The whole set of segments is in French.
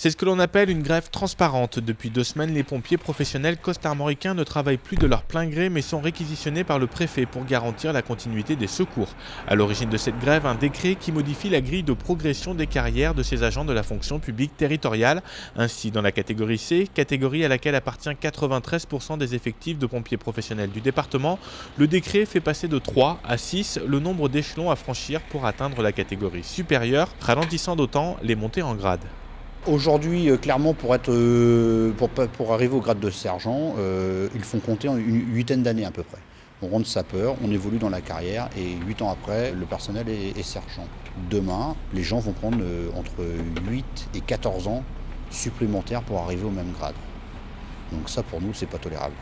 C'est ce que l'on appelle une grève transparente. Depuis 2 semaines, les pompiers professionnels costarmoricains ne travaillent plus de leur plein gré mais sont réquisitionnés par le préfet pour garantir la continuité des secours. À l'origine de cette grève, un décret qui modifie la grille de progression des carrières de ces agents de la fonction publique territoriale. Ainsi, dans la catégorie C, catégorie à laquelle appartient 93% des effectifs de pompiers professionnels du département, le décret fait passer de 3 à 6 le nombre d'échelons à franchir pour atteindre la catégorie supérieure, ralentissant d'autant les montées en grade. Aujourd'hui, clairement, pour arriver au grade de sergent, ils font compter une huitaine d'années à peu près. On rentre sapeur, on évolue dans la carrière et 8 ans après, le personnel est sergent. Demain, les gens vont prendre entre 8 et 14 ans supplémentaires pour arriver au même grade. Donc ça, pour nous, c'est pas tolérable.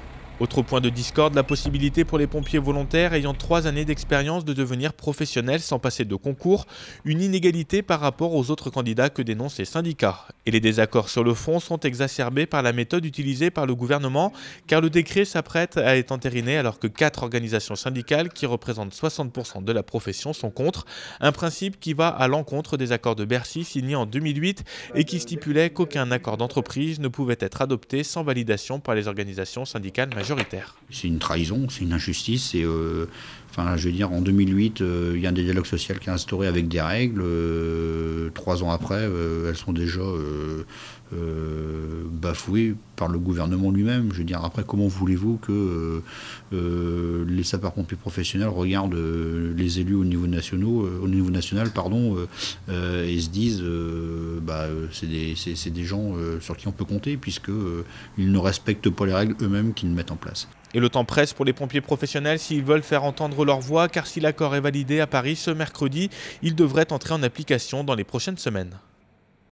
Autre point de discorde, la possibilité pour les pompiers volontaires ayant 3 années d'expérience de devenir professionnels sans passer de concours, une inégalité par rapport aux autres candidats que dénoncent les syndicats. Et les désaccords sur le fond sont exacerbés par la méthode utilisée par le gouvernement, car le décret s'apprête à être entériné alors que 4 organisations syndicales qui représentent 60% de la profession sont contre, un principe qui va à l'encontre des accords de Bercy signés en 2008 et qui stipulait qu'aucun accord d'entreprise ne pouvait être adopté sans validation par les organisations syndicales majoritaires. C'est une trahison, c'est une injustice. Et, je veux dire, en 2008, il y a un dialogue social qui est instauré avec des règles. 3 ans après, elles sont déjà bafouées par le gouvernement lui-même. Je veux dire, après, comment voulez-vous que les sapeurs-pompiers professionnels regardent les élus au niveau national, et se disent c'est des gens sur qui on peut compter, puisqu'ils ne respectent pas les règles eux-mêmes qu'ils mettent en place. Et le temps presse pour les pompiers professionnels s'ils veulent faire entendre leur voix, car si l'accord est validé à Paris ce mercredi, il devrait entrer en application dans les prochaines semaines.